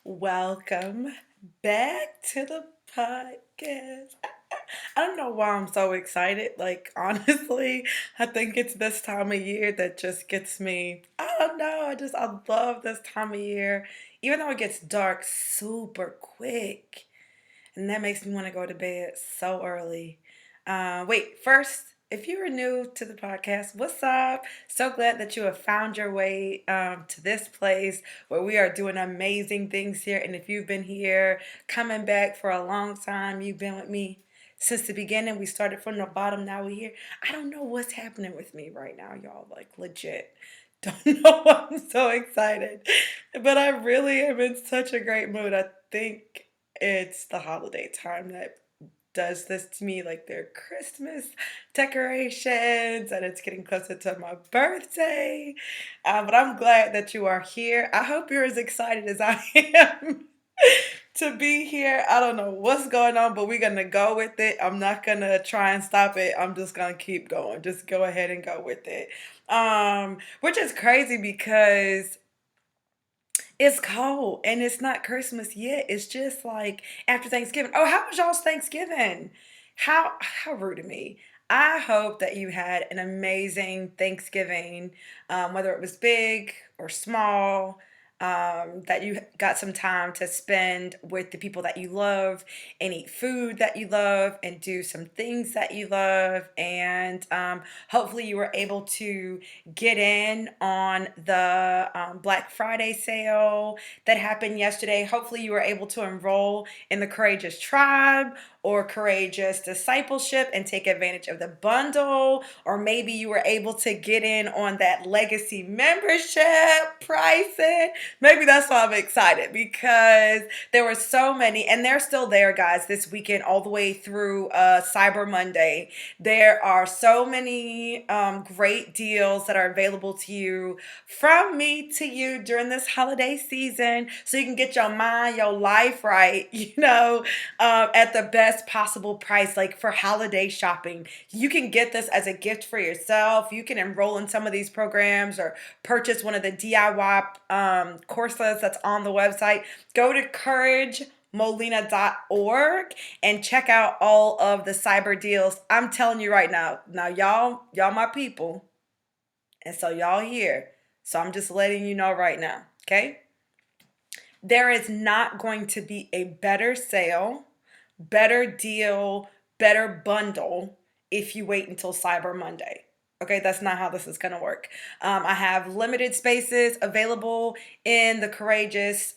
Welcome back to the podcast. I don't know why I'm so excited. Like, honestly, I think it's this time of year that just gets me. I don't know. I love this time of year. Even though it gets dark super quick. And that makes me want to go to bed so early. Wait, first, if you are new to the podcast, what's up? So glad that you have found your way to this place where we are doing amazing things here. And if you've been here coming back for a long time, you've been with me since the beginning. We started from the bottom, now we're here. I don't know what's happening with me right now, y'all. Like, legit. Don't know why I'm so excited. But I really am in such a great mood. I think it's the holiday time that does this to me, like their Christmas decorations, and it's getting closer to my birthday. But I'm glad that you are here. I hope you're as excited as I am to be here. I don't know what's going on, but we're gonna go with it. I'm not gonna try and stop it. I'm just gonna keep going. Just go ahead and go with it. Which is crazy because it's cold and it's not Christmas yet. It's just like after Thanksgiving. Oh, how was y'all's Thanksgiving? How rude of me. I hope that you had an amazing Thanksgiving, whether it was big or small. That you got some time to spend with the people that you love and eat food that you love and do some things that you love. And hopefully, you were able to get in on the Black Friday sale that happened yesterday. Hopefully, you were able to enroll in the Courageous Tribe or Courageous Discipleship and take advantage of the bundle. Or maybe you were able to get in on that legacy membership pricing. Maybe that's why I'm excited because there were so many, and they're still there, guys, this weekend, all the way through Cyber Monday. There are so many great deals that are available to you from me to you during this holiday season so you can get your mind, your life right, at the best possible price, like for holiday shopping. You can get this as a gift for yourself. You can enroll in some of these programs or purchase one of the DIY courses that's on the website. Go to couragemolina.org and check out all of the cyber deals. I'm telling you right now. Now y'all my people. And so y'all here. So I'm just letting you know right now, okay? There is not going to be a better sale, better deal, better bundle if you wait until Cyber Monday. Okay, that's not how this is going to work. I have limited spaces available in the Courageous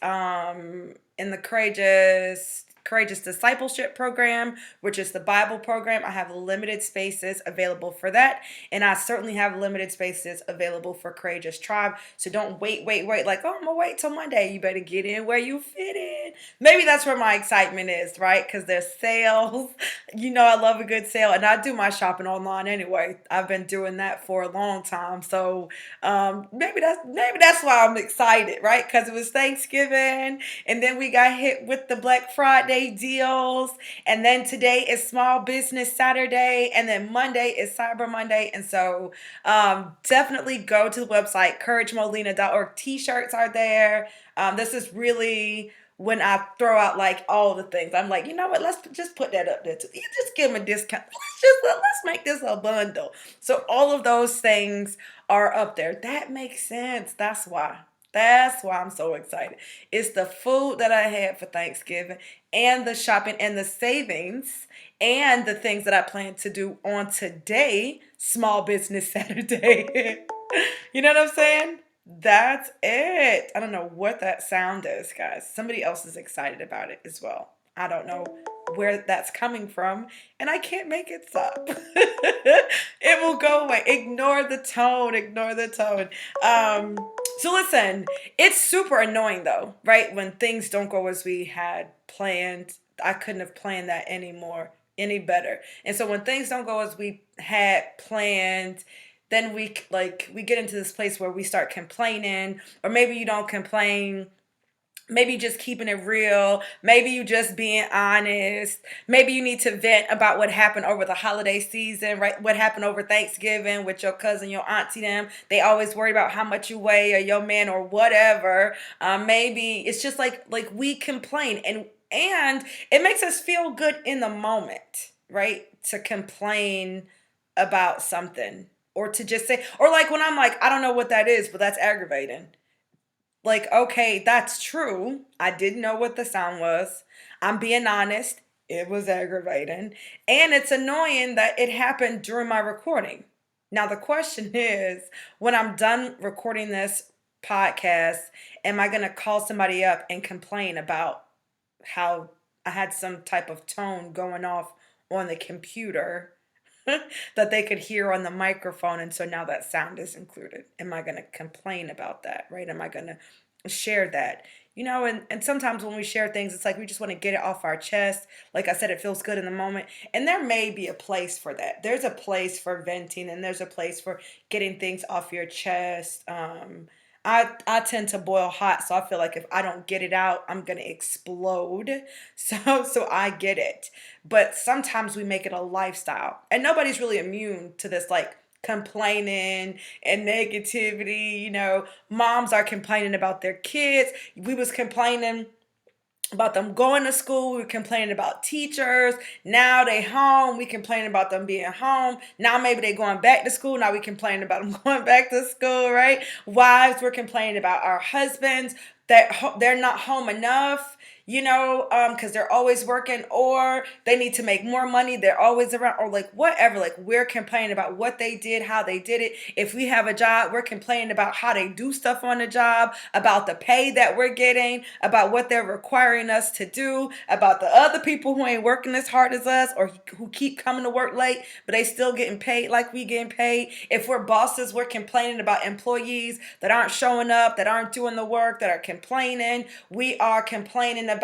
Discipleship program, which is the Bible program. I have limited spaces available for that, and I certainly have limited spaces available for Courageous Tribe. So don't wait. Like, oh, I'm gonna wait till Monday. You better get in where you fit in. Maybe that's where my excitement is, right? Because there's sales. I love a good sale, and I do my shopping online anyway. I've been doing that for a long time, so maybe that's why I'm excited, right? Because it was Thanksgiving, and then we got hit with the Black Friday deals, and then today is Small Business Saturday, and then Monday is Cyber Monday, and so definitely go to the website couragemolina.org. T-shirts are there. This is really when I throw out like all the things. I'm like, you know what? Let's just put that up there too. You just give them a discount. Let's make this a bundle. So all of those things are up there. That makes sense. That's why. That's why I'm so excited. It's the food that I had for Thanksgiving and the shopping and the savings and the things that I plan to do on today, Small Business Saturday. You know what I'm saying? That's it. I don't know what that sound is, guys. Somebody else is excited about it as well. I don't know where that's coming from, and I can't make it stop. It will go away. Ignore the tone. Ignore the tone. So listen, it's super annoying though, right? When things don't go as we had planned. I couldn't have planned that any better. And so when things don't go as we had planned, then we get into this place where we start complaining, or maybe you don't complain maybe just keeping it real, maybe you just being honest, maybe you need to vent about what happened over the holiday season, right? What happened over Thanksgiving with your cousin, your auntie, them. They always worry about how much you weigh or your man or whatever. Maybe it's just like we complain, and it makes us feel good in the moment, right? To complain about something, or to just say, or like when I'm like, I don't know what that is, but that's aggravating. Like, okay, that's true. I didn't know what the sound was. I'm being honest. It was aggravating. And it's annoying that it happened during my recording. Now, the question is, when I'm done recording this podcast, am I going to call somebody up and complain about how I had some type of tone going off on the computer that they could hear on the microphone, and so now that sound is included? Am I going to complain about that, right? Am I going to share that? And sometimes when we share things, it's like we just want to get it off our chest. Like I said, it feels good in the moment. And there may be a place for that. There's a place for venting, and there's a place for getting things off your chest. I tend to boil hot, so I feel like if I don't get it out, I'm gonna explode. So I get it. But sometimes we make it a lifestyle. And nobody's really immune to this, like, complaining and negativity. Moms are complaining about their kids. We was complaining about them going to school. We were complaining about teachers. Now they home. We complaining about them being home. Now maybe they going back to school. Now we complaining about them going back to school, right? Wives, we're complaining about our husbands that they're not home enough, because they're always working, or they need to make more money. They're always around, or like whatever. Like, we're complaining about what they did, how they did it. If we have a job, we're complaining about how they do stuff on the job, about the pay that we're getting, about what they're requiring us to do, about the other people who ain't working as hard as us, or who keep coming to work late, but they still getting paid like we getting paid. If we're bosses, we're complaining about employees that aren't showing up, that aren't doing the work, that are complaining. We are complaining about,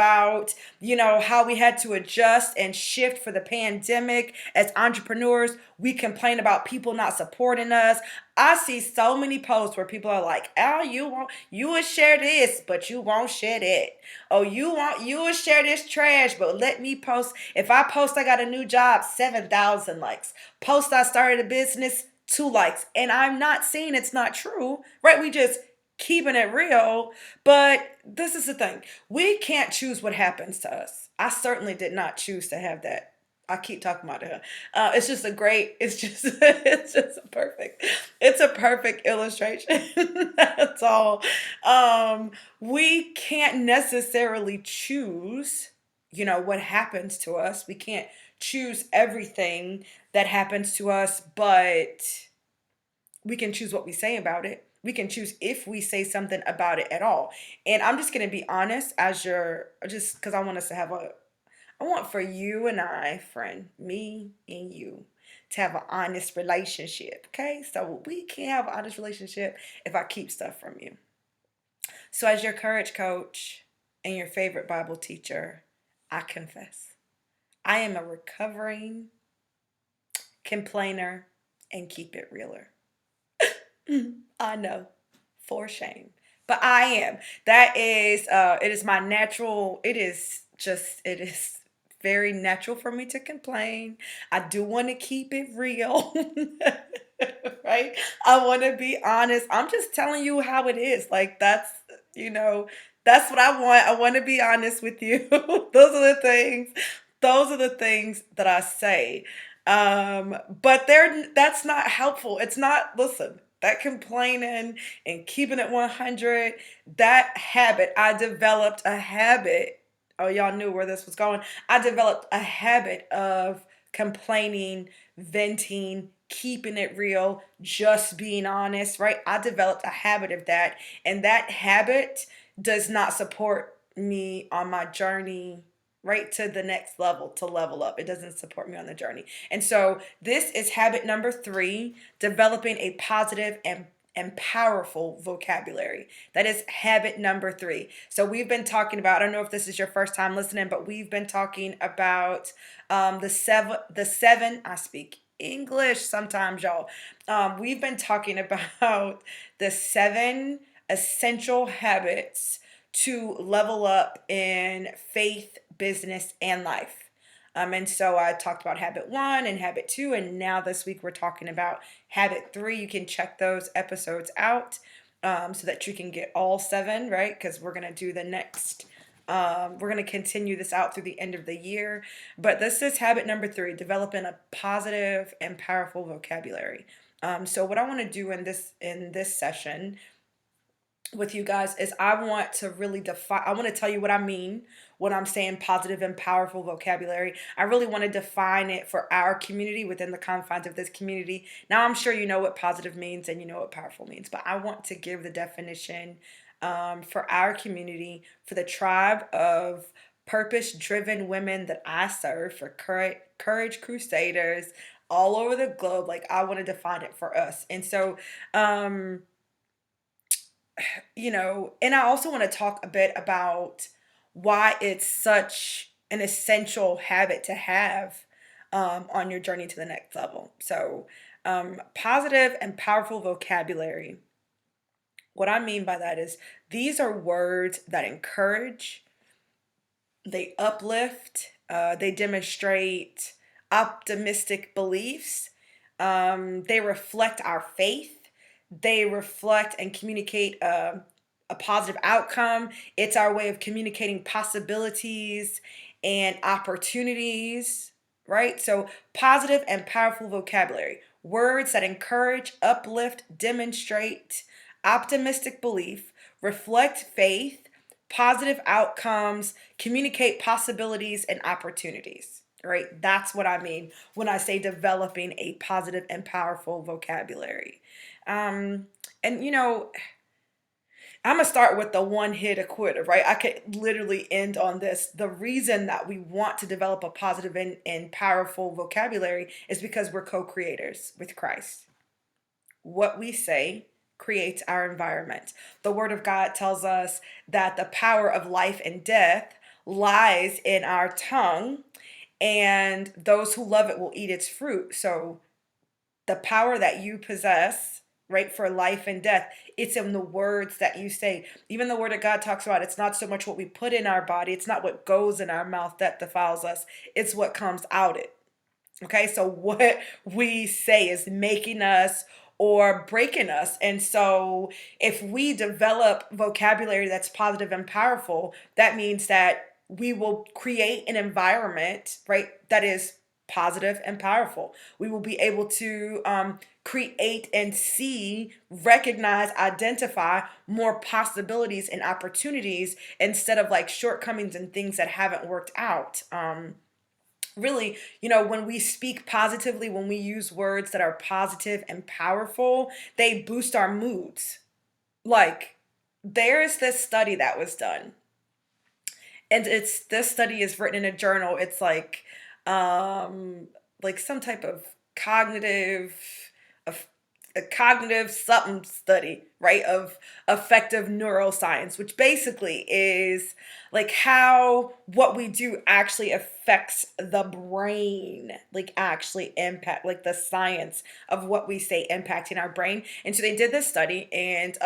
how we had to adjust and shift for the pandemic. As entrepreneurs, we complain about people not supporting us. I see so many posts where people are like, "Oh, you will share this, but you won't share it. Oh, you will share this trash, but let me post. If I post I got a new job, 7,000 likes. Post I started a business, 2 likes." And I'm not saying it's not true, right? We just keeping it real. But this is the thing. We can't choose what happens to us. I certainly did not choose to have that. I keep talking about it. It's just a great, it's just, it's a perfect illustration. That's all. We can't necessarily choose, what happens to us. We can't choose everything that happens to us, but we can choose what we say about it. We can choose if we say something about it at all. And I'm just going to be honest, just because I want us to have I want for you and I, friend, me and you, to have an honest relationship. Okay? So we can't have an honest relationship if I keep stuff from you. So, as your courage coach and your favorite Bible teacher, I confess I am a recovering complainer and keep it realer. I know, for shame. But I am. That is, it is my natural, it is very natural for me to complain. I do want to keep it real, right? I want to be honest. I'm just telling you how it is. Like, you know, that's what I want. I want to be honest with you. Those are the things that I say. But that's not helpful. It's not, listen, that complaining and keeping it 100, that habit, I developed a habit. Oh, y'all knew where this was going. I developed a habit of complaining, venting, keeping it real, just being honest, right? I developed a habit of that. And that habit does not support me on my journey, right, to the next level, to level up. It doesn't support me on the journey. And so this is habit number 3, developing a positive and powerful vocabulary. That is habit number 3. So we've been talking about, I don't know if this is your first time listening, but we've been talking about the seven, I speak English sometimes, y'all. We've been talking about the 7 essential habits to level up in faith, business, and life. And so I talked about habit one and habit two, and now this week we're talking about habit three. You can check those episodes out so that you can get all seven, right? Because we're going to do the next, we're going to continue this out through the end of the year. But this is habit number three, developing a positive and powerful vocabulary. So what I want to do in this session with you guys is I want to really define, I want to tell you what I mean when I'm saying positive and powerful vocabulary. I really want to define it for our community within the confines of this community. Now, I'm sure you know what positive means and you know what powerful means, but I want to give the definition for our community, for the tribe of purpose driven women that I serve, for courage crusaders all over the globe. Like, I want to define it for us. And so, and I also want to talk a bit about why it's such an essential habit to have on your journey to the next level. So, positive and powerful vocabulary. What I mean by that is these are words that encourage, they uplift, they demonstrate optimistic beliefs, they reflect our faith, they reflect and communicate a positive outcome. It's our way of communicating possibilities and opportunities, right? So, positive and powerful vocabulary, words that encourage, uplift, demonstrate optimistic belief, reflect faith, positive outcomes, communicate possibilities and opportunities. Right? That's what I mean when I say developing a positive and powerful vocabulary. Um, and I'm gonna start with the one hit a quitter, right? I could literally end on this. The reason that we want to develop a positive and powerful vocabulary is because we're co-creators with Christ. What we say creates our environment. The Word of God tells us that the power of life and death lies in our tongue, and those who love it will eat its fruit. So, the power that you possess, right, for life and death, it's in the words that you say. Even the Word of God talks about it's not so much what we put in our body, it's not what goes in our mouth that defiles us, it's what comes out it. Okay, so what we say is making us or breaking us. And so if we develop vocabulary that's positive and powerful, that means that we will create an environment, right, that is positive and powerful. We will be able to create and see, recognize, identify more possibilities and opportunities instead of like shortcomings and things that haven't worked out. Really, when we speak positively, when we use words that are positive and powerful, they boost our moods. Like, there's this study that was done, and this study is written in a journal. It's like some type of cognitive, of a cognitive something study, right, of affective neuroscience, which basically is like how what we do actually affects the brain, like actually impact, like the science of what we say impacting our brain. And so they did this study, and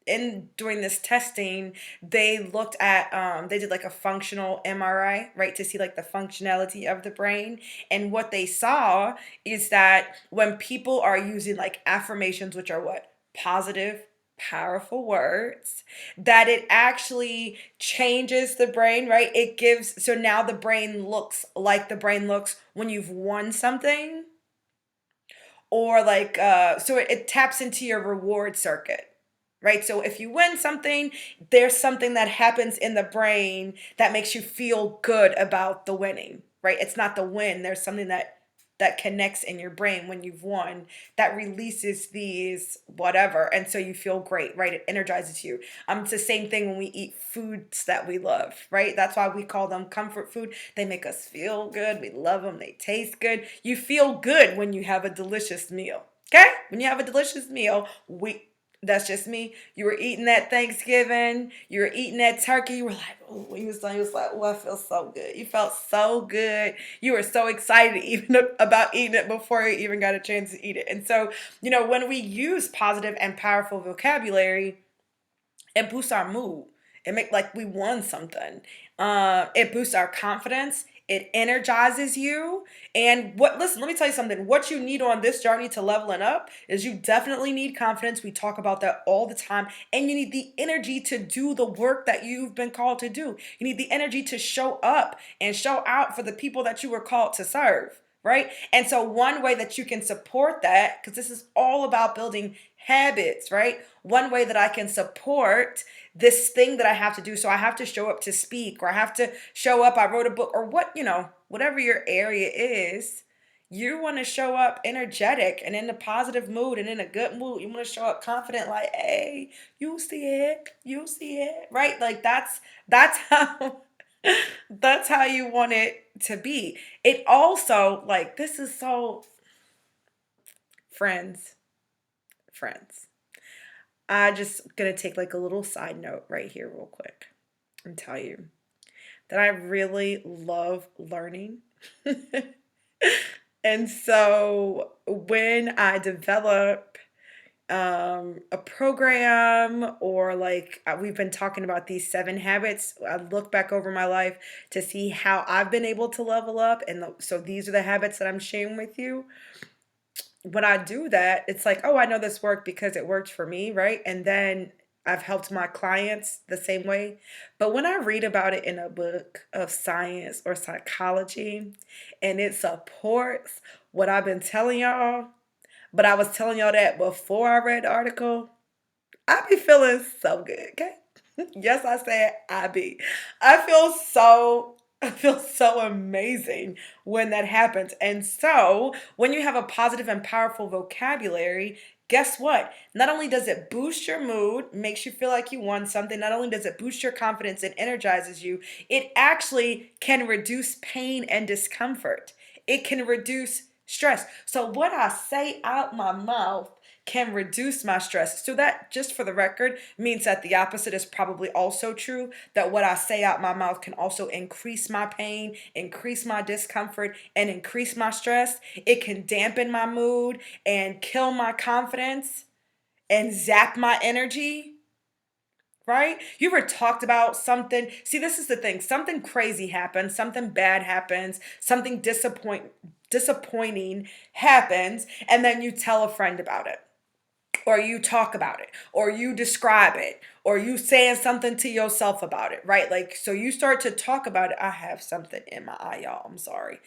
in doing this testing, they looked at they did like a functional MRI, right, to see like the functionality of the brain. And what they saw is that when people are using like affirmations, which are what? Positive, powerful words, that it actually changes the brain, right? It gives, so now the brain looks like the brain looks when you've won something, or like so it taps into your reward circuit. Right? So if you win something, there's something that happens in the brain that makes you feel good about the winning, right? It's not the win. There's something that connects in your brain when you've won that releases these whatever, and so you feel great, right? It energizes you. It's the same thing when we eat foods that we love, right? That's why we call them comfort food. They make us feel good. We love them. They taste good. You feel good when you have a delicious meal. Okay? When you have a delicious meal, that's just me. You were eating that Thanksgiving. You were eating that turkey. You were like, oh, when you was done, you was like, oh, I feel so good. You felt so good. You were so excited even about eating it before you even got a chance to eat it. And so, when we use positive and powerful vocabulary, it boosts our mood. It make like we won something. It boosts our confidence. It energizes you. And what, listen, let me tell you something. What you need on this journey to leveling up is you definitely need confidence. We talk about that all the time. And you need the energy to do the work that you've been called to do. You need the energy to show up and show out for the people that you were called to serve. Right. And so, one way that you can support that, because this is all about building habits, right? One way that I can support this thing that I have to do. So I have to show up to speak, or I have to show up. I wrote a book, or what, whatever your area is. You want to show up energetic and in a positive mood and in a good mood. You want to show up confident, like, hey, you see it, right? Like that's how that's how you want it to be. It also, like, this is so, friends, friends. I just gonna take like a little side note right here real quick and tell you that I really love learning. And so when I develop a program, or like we've been talking about these 7 habits, I look back over my life to see how I've been able to level up. And so these are the habits that I'm sharing with you. When I do that, it's like, oh, I know this worked because it worked for me, right? And then I've helped my clients the same way. But when I read about it in a book of science or psychology and it supports what I've been telling y'all, but I was telling y'all that before I read the article, I be feeling so good, okay? Yes, I said I be. I feel so I feel so amazing when that happens. And so, when you have a positive and powerful vocabulary, guess what? Not only does it boost your mood, makes you feel like you won something, not only does it boost your confidence and energizes you, it actually can reduce pain and discomfort. It can reduce stress. So, what I say out my mouth can reduce my stress. So that, just for the record, means that the opposite is probably also true, that what I say out my mouth can also increase my pain, increase my discomfort, and increase my stress. It can dampen my mood and kill my confidence and zap my energy. Right? You ever talked about something? See, this is the thing. Something crazy happens, something bad happens, something disappointing happens, and then you tell a friend about it, or you talk about it, or you describe it, or you saying something to yourself about it, right? Like, so you start to talk about it. I have something in my eye, y'all, I'm sorry.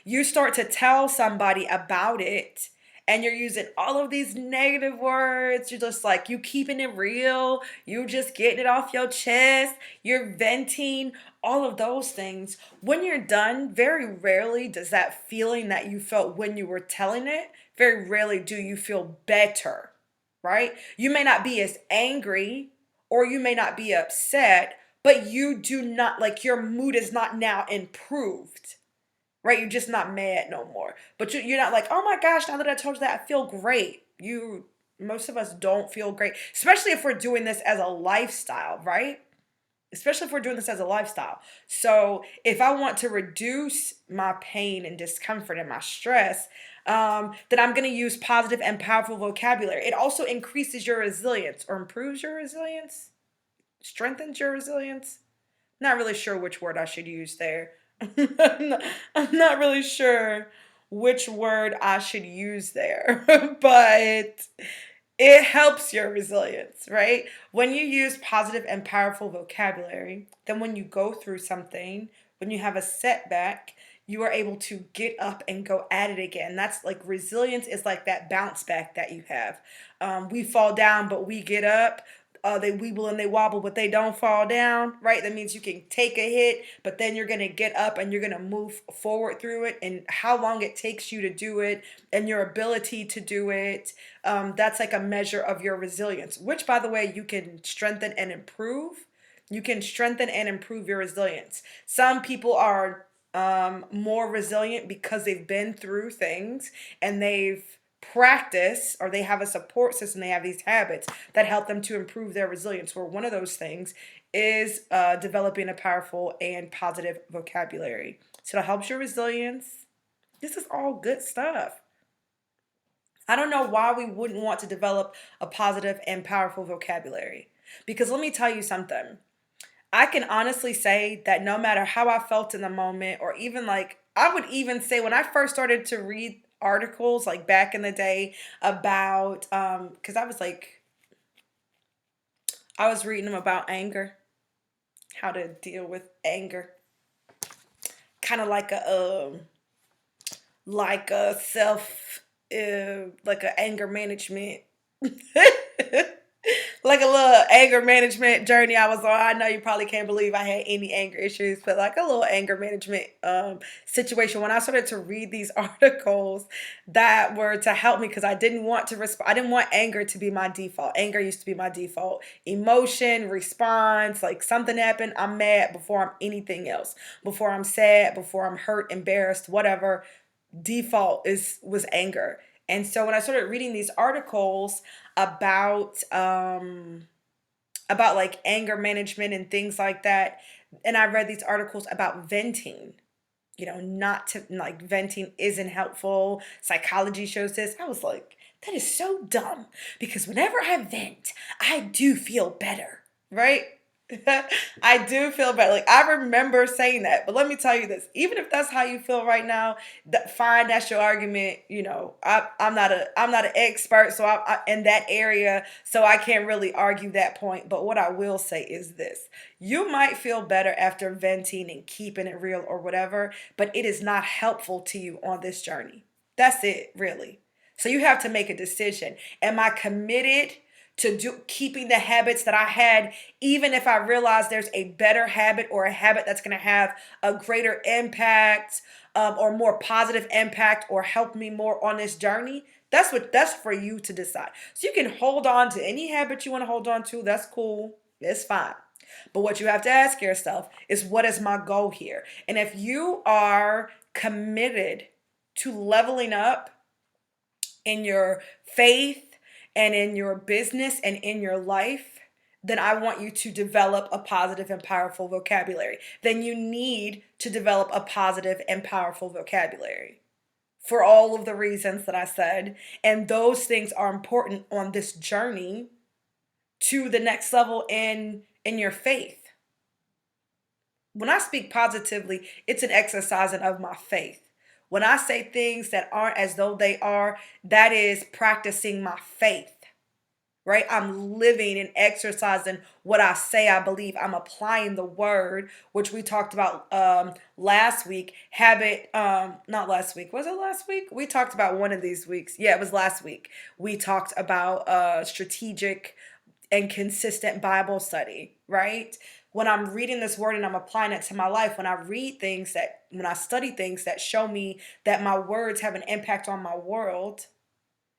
You start to tell somebody about it, and you're using all of these negative words. You're just like, you keeping it real, you just getting it off your chest, you're venting, all of those things. When you're done, very rarely does that feeling that you felt when you were telling it, very rarely do you feel better, right? You may not be as angry, or you may not be upset, but you do not, like, your mood is not now improved, right? You're just not mad no more. But you're not like, oh my gosh, now that I told you that, I feel great. Most of us don't feel great, especially if we're doing this as a lifestyle, right? Especially if we're doing this as a lifestyle. So if I want to reduce my pain and discomfort and my stress, then I'm going to use positive and powerful vocabulary. It also increases your resilience, or improves your resilience, strengthens your resilience. Not really sure which word I should use there. I'm not really sure which word I should use there, but it helps your resilience, right? When you use positive and powerful vocabulary, then when you go through something, when you have a setback, you are able to get up and go at it again. That's like, resilience is like that bounce back that you have. We fall down, but we get up. They weeble and they wobble, but they don't fall down, right? That means you can take a hit, but then you're going to get up and you're going to move forward through it. And how long it takes you to do it and your ability to do it, that's like a measure of your resilience, which, by the way, you can strengthen and improve. You can strengthen and improve your resilience. Some people are more resilient because they've been through things and they've practiced, or they have a support system, they have these habits that help them to improve their resilience, where one of those things is developing a powerful and positive vocabulary. So it helps your resilience. This is all good stuff. I don't know why we wouldn't want to develop a positive and powerful vocabulary. Because let me tell you something. I can honestly say that no matter how I felt in the moment, or even like, I would even say when I first started to read articles like back in the day about, because I was reading them about anger, how to deal with anger, kind of like a self, like a anger management. Like a little anger management journey I was on. I know you probably can't believe I had any anger issues, but like a little anger management situation. When I started to read these articles that were to help me, because I didn't want to respond. I didn't want anger to be my default. Anger used to be my default emotion, response. Like something happened, I'm mad before I'm anything else. Before I'm sad, before I'm hurt, embarrassed, whatever. Default is was anger. And so when I started reading these articles about about like anger management and things like that, and I read these articles about venting, not to, like, venting isn't helpful. Psychology shows this. I was like, that is so dumb, because whenever I vent, I do feel better, right? I do feel better. Like, I remember saying that. But let me tell you this, even if that's how you feel right now, fine, that's your argument. I'm not an expert, so in that area, so I can't really argue that point. But what I will say is this: you might feel better after venting and keeping it real or whatever, but it is not helpful to you on this journey. That's it, really. So you have to make a decision. Am I committed to keeping the habits that I had, even if I realize there's a better habit or a habit that's going to have a greater impact, or more positive impact, or help me more on this journey? That's for you to decide. So you can hold on to any habit you want to hold on to. That's cool. It's fine. But what you have to ask yourself is, what is my goal here? And if you are committed to leveling up in your faith and in your business and in your life, then I want you to develop a positive and powerful vocabulary. Then you need to develop a positive and powerful vocabulary for all of the reasons that I said. And those things are important on this journey to the next level in your faith. When I speak positively, it's an exercising of my faith. When I say things that aren't as though they are, that is practicing my faith, right? I'm living and exercising what I say I believe. I'm applying the word, which we talked about last week. Habit, not last week. Was it last week? We talked about one of these weeks. Yeah, it was last week. We talked about strategic and consistent Bible study, right? When I'm reading this word and I'm applying it to my life, when I study things that show me that my words have an impact on my world,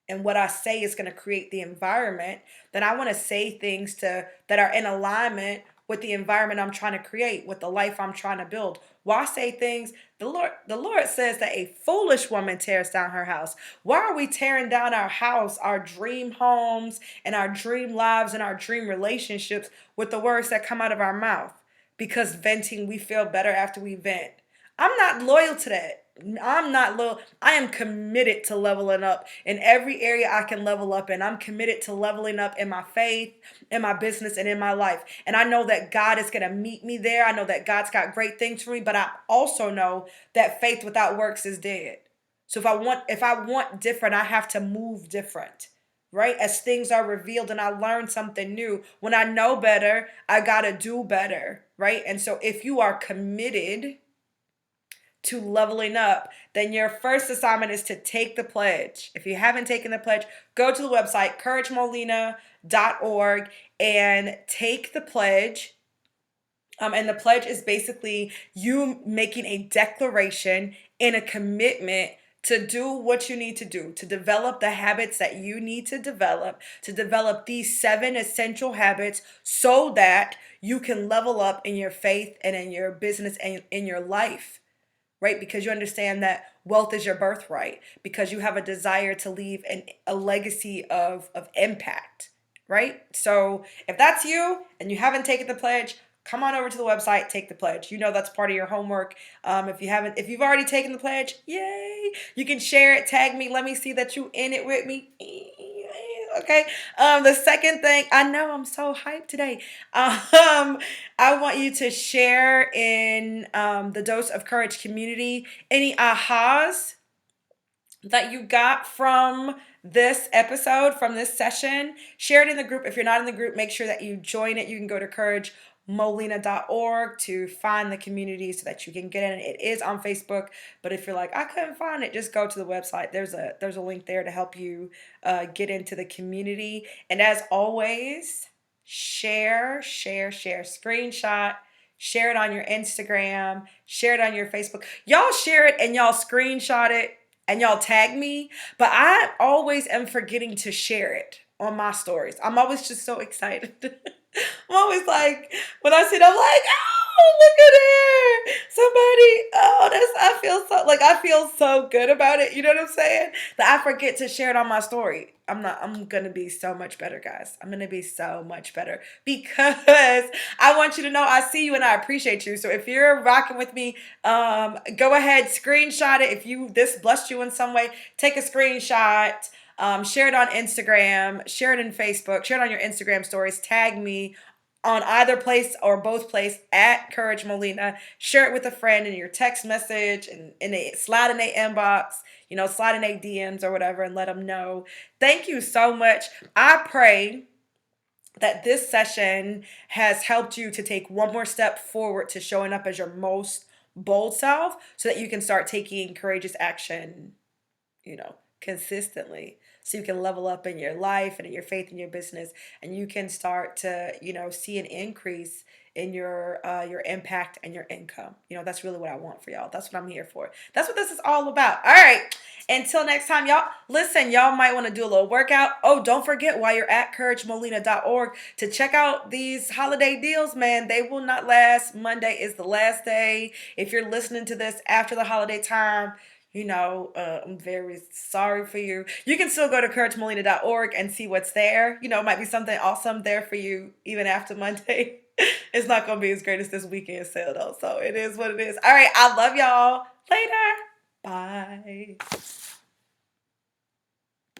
and what I say is going to create the environment, then I want to say things that are in alignment with the environment I'm trying to create, with the life I'm trying to build. Why say things? The Lord says that a foolish woman tears down her house. Why are we tearing down our house, our dream homes, and our dream lives and our dream relationships with the words that come out of our mouth? Because venting, we feel better after we vent. I'm not loyal to that. I'm not loyal. I am committed to leveling up in every area I can level up in. I'm committed to leveling up in my faith, in my business, and in my life. And I know that God is going to meet me there. I know that God's got great things for me, but I also know that faith without works is dead. So if I want different, I have to move different. Right? As things are revealed and I learn something new, when I know better, I got to do better. Right? And so if you are committed to leveling up, then your first assignment is to take the pledge. If you haven't taken the pledge, go to the website, couragemolina.org, and take the pledge. And the pledge is basically you making a declaration and a commitment to do what you need to develop the habits that you need to develop these 7 essential habits so that you can level up in your faith and in your business and in your life, right? Because you understand that wealth is your birthright, because you have a desire to leave a legacy of impact, right? So if that's you and you haven't taken the pledge, come on over to the website, take the pledge. You know that's part of your homework. If you've already taken the pledge, yay! You can share it, tag me, let me see that you in it with me. Okay. The second thing, I know I'm so hyped today. I want you to share in the Dose of Courage community any ahas that you got from this episode, from this session. Share it in the group. If you're not in the group, make sure that you join it. You can go to couragemolina.org to find the community so that you can get in. It is on Facebook, but if you're like, I couldn't find it, just go to the website. There's a link there to help you get into the community. And as always, share, screenshot. Share it on your Instagram, share it on your Facebook. Y'all share it and y'all screenshot it and y'all tag me, but I always am forgetting to share it on my stories. I'm always just so excited. I'm always like, when I see it, I'm like, oh, look at her. Somebody, oh, I feel so good about it. You know what I'm saying? That I forget to share it on my story. I'm going to be so much better, guys. I'm going to be so much better because I want you to know I see you and I appreciate you. So if you're rocking with me, go ahead, screenshot it. If this blessed you in some way, take a screenshot. Share it on Instagram, share it in Facebook, share it on your Instagram stories, tag me on either place or both place at Courage Molina. Share it with a friend in your text message and slide in their inbox, slide in their DMs or whatever and let them know. Thank you so much. I pray that this session has helped you to take one more step forward to showing up as your most bold self so that you can start taking courageous action, consistently, so you can level up in your life and in your faith in your business, and you can start to see an increase in your impact and your income. That's really what I want for y'all. That's what I'm here for. That's what this is all about. All right, until next time, y'all. Listen, y'all might want to do a little workout. Oh, don't forget, while you're at couragemolina.org, to check out these holiday deals, man. They will not last. Monday is the last day. If you're listening to this after the holiday time, I'm very sorry for you. You can still go to couragemolina.org and see what's there. It might be something awesome there for you even after Monday. It's not going to be as great as this weekend sale, though. So it is what it is. All right. I love y'all. Later. Bye.